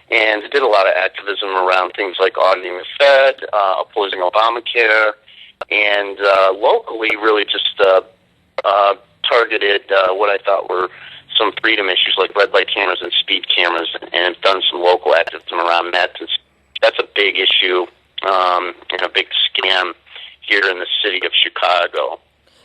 and did a lot of activism around things like auditing the Fed, opposing Obamacare, and locally really just targeted what I thought were some freedom issues like red light cameras and speed cameras, and done some local activism around that. That's a big issue and a big scam here in the city of Chicago.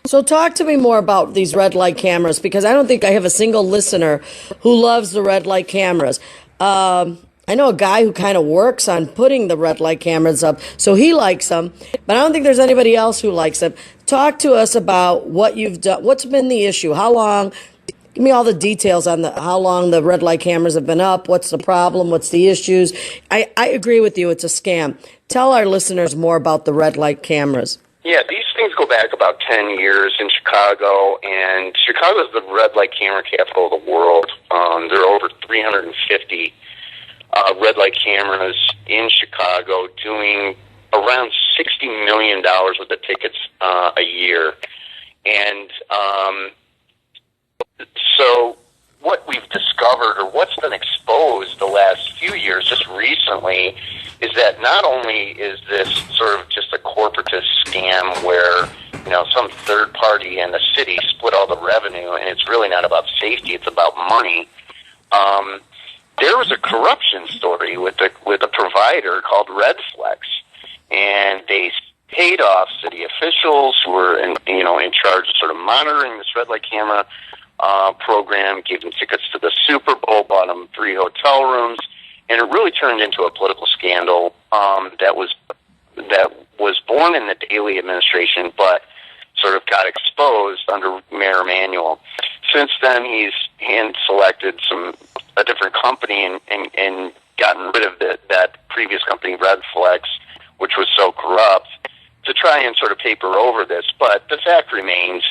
So talk to me more about these red light cameras, because I don't think I have a single listener who loves the red light cameras. I know a guy who kind of works on putting the red light cameras up, so he likes them, but I don't think there's anybody else who likes them. Talk to us about what you've done. What's been the issue? How long? Give me all the details on how long the red light cameras have been up. What's the problem? What's the issues? I agree with you. It's a scam. Tell our listeners more about the red light cameras. Yeah, these things go back about 10 years in Chicago, and Chicago is the red light camera capital of the world. There are over 350 red light cameras in Chicago, doing around $60 million worth of tickets a year. And so what we've discovered, or what's been exposed the last few years, just recently, is that not only is this sort of just a corporatist scam where, some third party and the city split all the revenue, and it's really not about safety, it's about money. There was a corruption story with a provider called Redflex, and they paid off city officials who were in charge of sort of monitoring this red light camera program, gave them tickets to the Super Bowl, bought them 3 hotel rooms, and it really turned into a political scandal that was born in the Daley administration, but sort of got exposed under Mayor Emanuel. Since then, he's hand-selected a different company and gotten rid of that previous company, Redflex, which was so corrupt, to try and sort of paper over this. But the fact remains,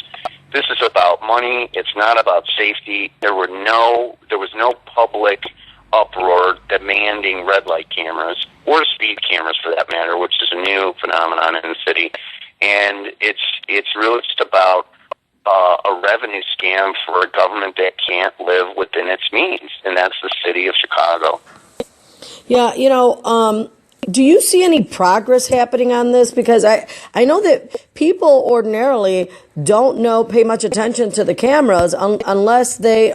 this is about money. It's not about safety. There was no public uproar demanding red light cameras, or speed cameras for that matter, which is a new phenomenon in the city. And it's really just about a revenue scam for a government that can't live within its means, and that's the city of Chicago. Yeah, do you see any progress happening on this? Because I know that people ordinarily don't pay much attention to the cameras unless they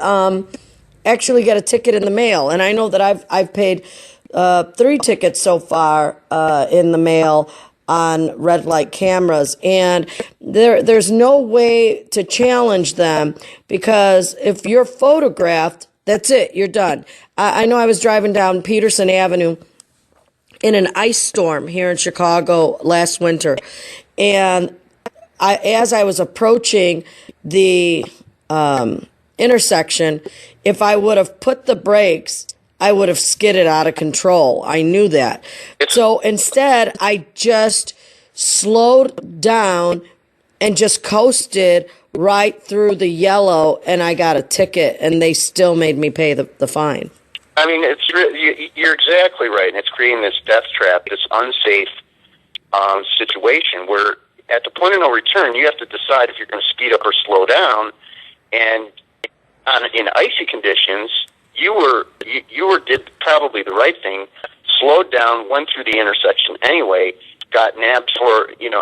actually get a ticket in the mail. And I know that I've paid 3 tickets so far in the mail on red light cameras, and there's no way to challenge them, because if you're photographed, that's it, you're done. I know I was driving down Peterson Avenue in an ice storm here in Chicago last winter, and as I was approaching the intersection, if I would have put the brakes, I would have skidded out of control. I knew that. So instead, I just slowed down and just coasted right through the yellow, and I got a ticket, and they still made me pay the fine. I mean, you're exactly right, and it's creating this death trap, this unsafe situation where at the point of no return, you have to decide if you're going to speed up or slow down. And in icy conditions, you did probably the right thing, slowed down, went through the intersection anyway, got nabbed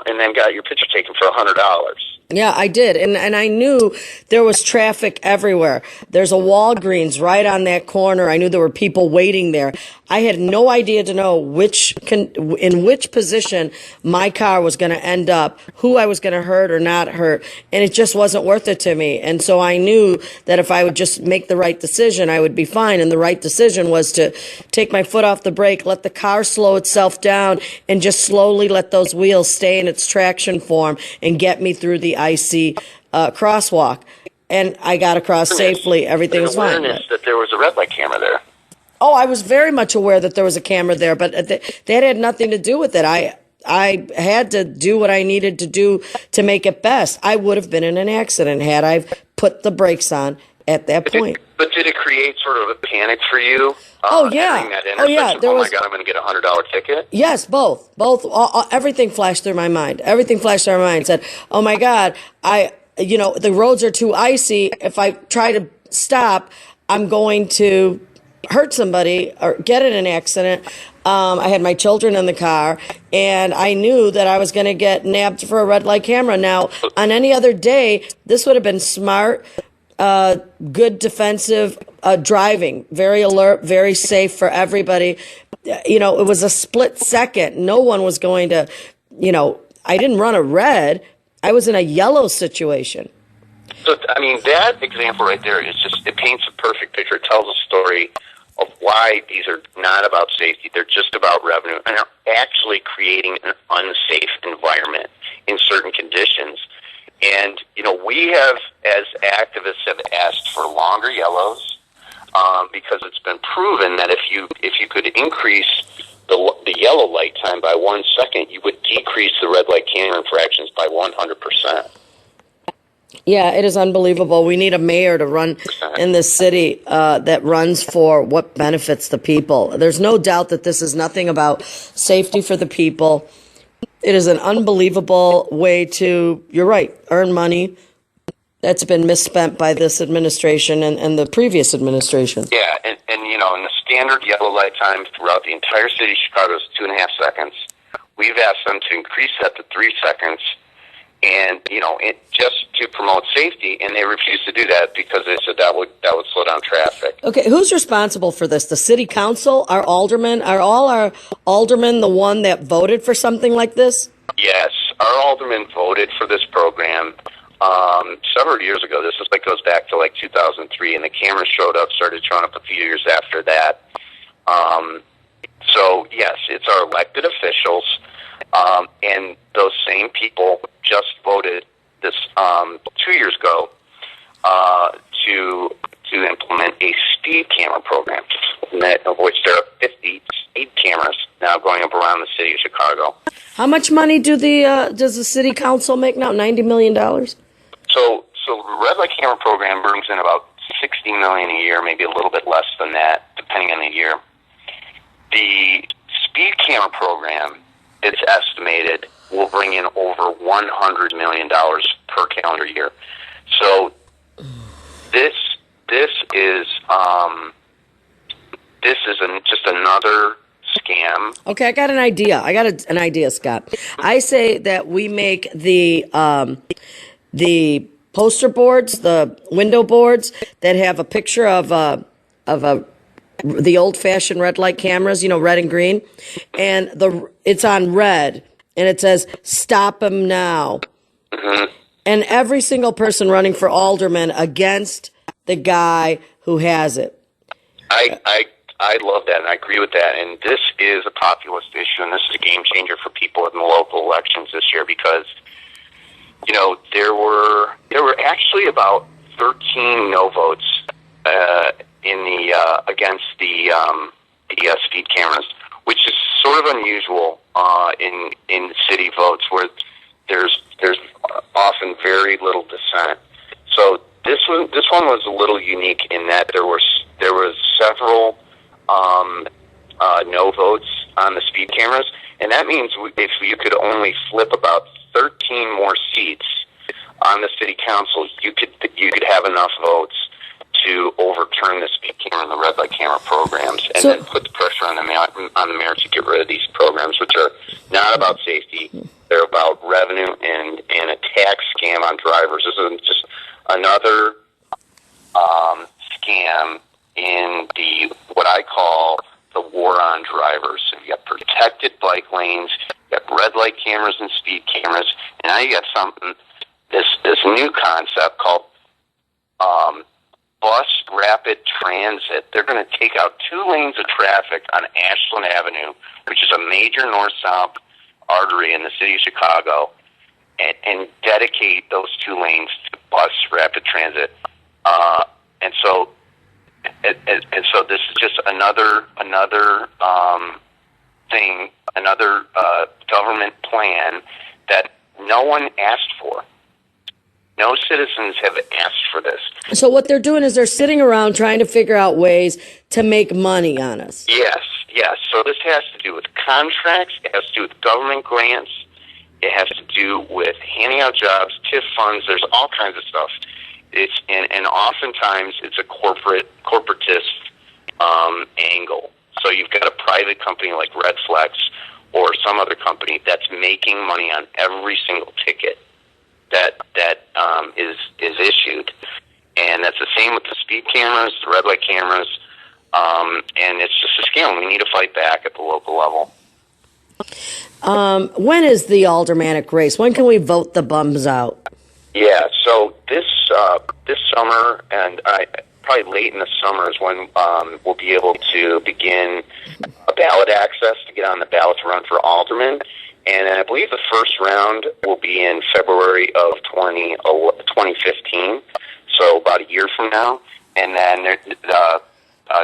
and then got your picture taken for $100. Yeah, I did. And I knew there was traffic everywhere. There's a Walgreens right on that corner. I knew there were people waiting there. I had no idea to know in which position my car was going to end up, who I was going to hurt or not hurt. And it just wasn't worth it to me. And so I knew that if I would just make the right decision, I would be fine. And the right decision was to take my foot off the brake, let the car slow itself down, and just slowly let those wheels stay in its traction form and get me through the icy crosswalk. And I got across safely. Everything was fine. Awareness that there was a red light camera there. Oh, I was very much aware that there was a camera there, but that had nothing to do with it. I had to do what I needed to do to make it best. I would have been in an accident had I put the brakes on at that point. But did it create sort of a panic for you? Oh, yeah. Oh, yeah. My God, I'm going to get a $100 ticket? Yes, both. Everything flashed through my mind. Everything flashed through my mind. Said, oh, my God, the roads are too icy. If I try to stop, I'm going to hurt somebody or get in an accident. I had my children in the car, and I knew that I was going to get nabbed for a red light camera. Now, on any other day, this would have been smart, good defensive driving, very alert, very safe for everybody. It was a split second. No one was going to, I didn't run a red. I was in a yellow situation. So, I mean, that example right there it paints a perfect picture. It tells a story of why these are not about safety. They're just about revenue, and are actually creating an unsafe environment in certain conditions. And, we have, as activists, have asked for longer yellows because it's been proven that if you could increase the yellow light time by 1 second, you would decrease the red light camera infractions by 100%. Yeah, it is unbelievable. We need a mayor to run in this city that runs for what benefits the people. There's no doubt that this is nothing about safety for the people. It is an unbelievable way to, you're right, earn money that's been misspent by this administration and the previous administration. Yeah, and in the standard yellow light time throughout the entire city of Chicago is 2.5 seconds. We've asked them to increase that to 3 seconds. And just to promote safety, and they refused to do that because they said that would slow down traffic. Okay, who's responsible for this? The city council, our aldermen? Are all our aldermen the one that voted for something like this? Yes, our aldermen voted for this program several years ago. This goes back to 2003, and the cameras started showing up a few years after that. So yes, it's our elected officials. And those same people just voted this 2 years ago to implement a speed camera program, of which there are 50 speed cameras now going up around the city of Chicago. How much money does the city council make now? $90 million? So the red light camera program brings in about $60 million a year, maybe a little bit less than that, depending on the year. The speed camera program, it's estimated, will bring in over $100 million per calendar year. So this is just another scam. Okay, I got an idea. An idea, Scott. I say that we make the poster boards, the window boards that have a picture of the old-fashioned red light cameras, red and green, and it's on red, and it says "Stop him now," and every single person running for alderman against the guy who has it. I love that, and I agree with that. And this is a populist issue, and this is a game changer for people in the local elections this year because, there were actually about 13 no votes against the speed cameras, which is sort of unusual in city votes where there's often very little dissent. So this one was a little unique in that there was several no votes on the speed cameras, and that means if you could only flip about 13 more seats on the city council, you could have enough votes to overturn the speed camera and the red light camera programs, and then put the pressure on the mayor to get rid of these programs, which are not about safety. They're about revenue and a tax scam on drivers. This is just another scam in what I call the war on drivers. So you got protected bike lanes, you got red light cameras and speed cameras, and now you got this new concept called bus rapid transit. They're going to take out 2 lanes of traffic on Ashland Avenue, which is a major north-south artery in the city of Chicago, and dedicate those 2 lanes to bus rapid transit. And so this is just another thing, another government plan that no one asked for. No citizens have asked for this. So what they're doing is they're sitting around trying to figure out ways to make money on us. Yes. So this has to do with contracts. It has to do with government grants. It has to do with handing out jobs, TIF funds. There's all kinds of stuff. And oftentimes it's a corporatist angle. So you've got a private company like Redflex or some other company that's making money on every single ticket that is issued, and that's the same with the speed cameras, the red light cameras, and it's just a scam. We need to fight back at the local level. When is the aldermanic race? When can we vote the bums out? Yeah, so this summer, and probably late in the summer, is when we'll be able to begin a ballot access to get on the ballot to run for alderman. And I believe the first round will be in February of 2015, so about a year from now. And then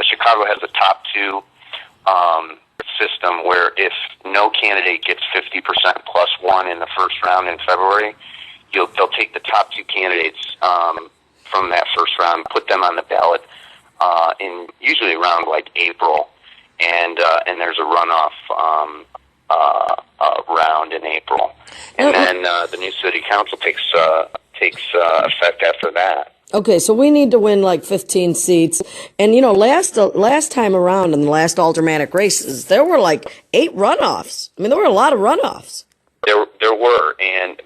Chicago has a top 2 system where if no candidate gets 50% plus 1 in the first round in February, they'll take the top 2 candidates from that first round, put them on the ballot in usually around like April, and there's a runoff round in April, and then the new city council takes effect after that. Okay, so we need to win like 15 seats, and last time around in the last aldermanic races, there were like 8 runoffs. I mean, there were a lot of runoffs. There were,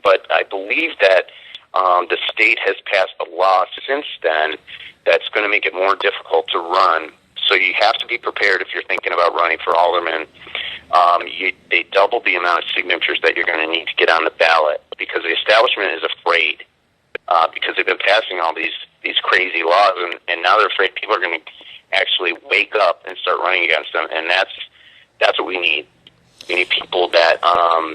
but I believe that the state has passed a law since then that's going to make it more difficult to run. So you have to be prepared if you're thinking about running for alderman. They doubled the amount of signatures that you're going to need to get on the ballot because the establishment is afraid because they've been passing all these crazy laws, and now they're afraid people are going to actually wake up and start running against them, and that's what we need. We need people that are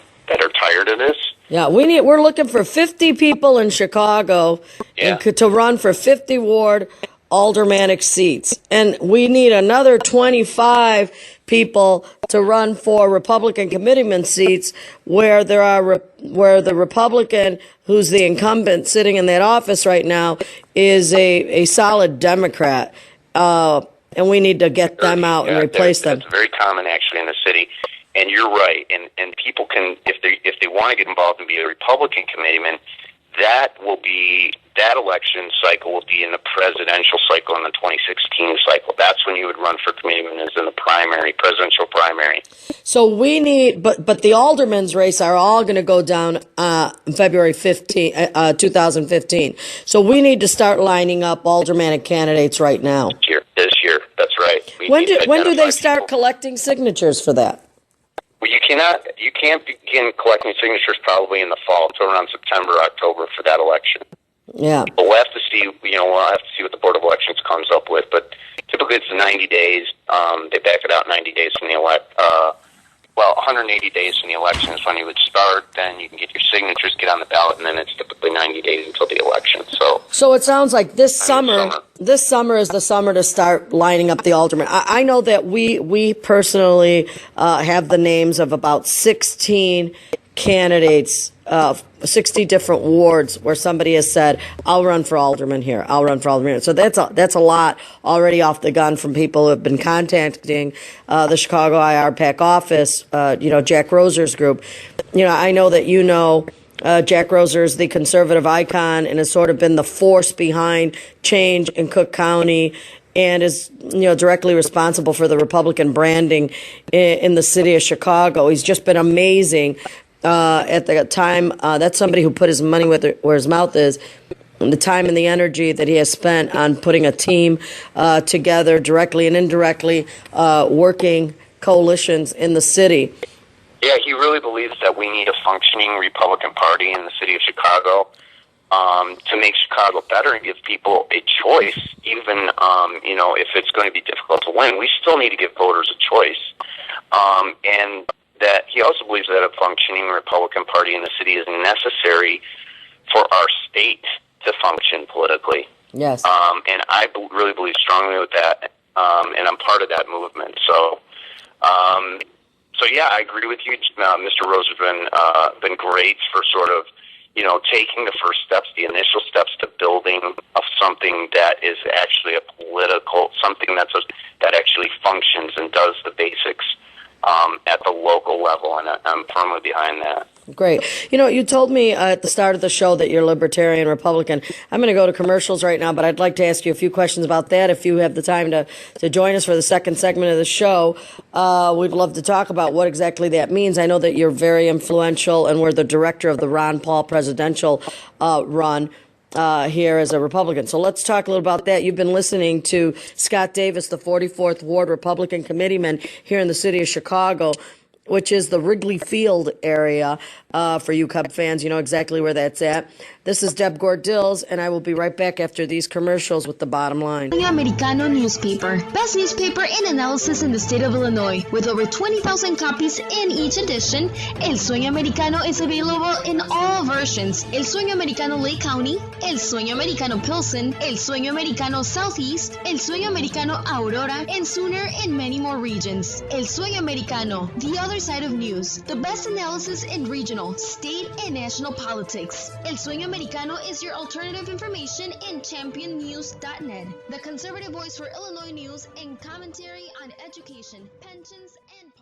tired of this. Yeah, we're looking for 50 people in Chicago to run for 50 ward aldermanic seats, and we need another 25 people to run for Republican committeeman seats where the Republican who's the incumbent sitting in that office right now is a solid Democrat. And we need to get them out and replace them. That's very common, actually, in the city. And you're right. And people can, if they want to get involved and be a Republican committeeman, that election cycle will be in the presidential cycle, in the 2016 cycle. That's when you would run for committeeman, is in the presidential primary. So we need, but the alderman's race are all going to go down February 2015. So we need to start lining up aldermanic candidates right now. This year, that's right. When do they start collecting signatures for that? Well, you can't begin collecting signatures probably in the fall, until around September, October for that election. Yeah. But we'll have to see, what the Board of Elections comes up with. But typically it's 90 days. They back it out 90 days from the 180 days from the election is when you would start. Then you can get your signatures, get on the ballot, and then it's typically 90 days until the election. So it sounds like this summer is the summer to start lining up the aldermen. I know that we personally have the names of about 16 candidates, 60 different wards where somebody has said, I'll run for alderman here, I'll run for alderman here. So that's a lot already off the gun from people who have been contacting the Chicago IRPAC office, Jack Roser's group. I know that Jack Roser is the conservative icon and has sort of been the force behind change in Cook County, and is directly responsible for the Republican branding in the city of Chicago. He's just been amazing. At the time, that's somebody who put his money where his mouth is, and the time and the energy that he has spent on putting a team together, directly and indirectly, working coalitions in the city. Yeah, he really believes that we need a functioning Republican Party in the city of Chicago to make Chicago better and give people a choice, even if it's going to be difficult to win. We still need to give voters a choice. And that he also believes that a functioning Republican Party in the city is necessary for our state to function politically. Yes. And I really believe strongly with that, and I'm part of that movement. So yeah, I agree with you. Mr. Rose has been great for sort of, taking the first steps, the initial steps to building of something that is actually a political, something that actually functions and does the basics at the local level, and I'm firmly behind that. Great. You told me at the start of the show that you're Libertarian Republican. I'm going to go to commercials right now, but I'd like to ask you a few questions about that if you have the time to join us for the second segment of the show. We'd love to talk about what exactly that means. I know that you're very influential and were the director of the Ron Paul presidential run here as a Republican. So let's talk a little about that. You've been listening to Scott Davis, the 44th Ward Republican committeeman here in the city of Chicago, which is the Wrigley Field area. For you Cub fans, you know exactly where that's at. This is Deb Gordills, and I will be right back after these commercials with the bottom line. Sueño Americano newspaper. Best newspaper in analysis in the state of Illinois. With over 20,000 copies in each edition, El Sueño Americano is available in all versions. El Sueño Americano Lake County, El Sueño Americano Pilsen, El Sueño Americano Southeast, El Sueño Americano Aurora, and sooner in many more regions. El Sueño Americano, the other side of news. The best analysis in regional, state, and national politics. El Sueño Americano is your alternative information in championnews.net, the conservative voice for Illinois news and commentary on education, pensions, and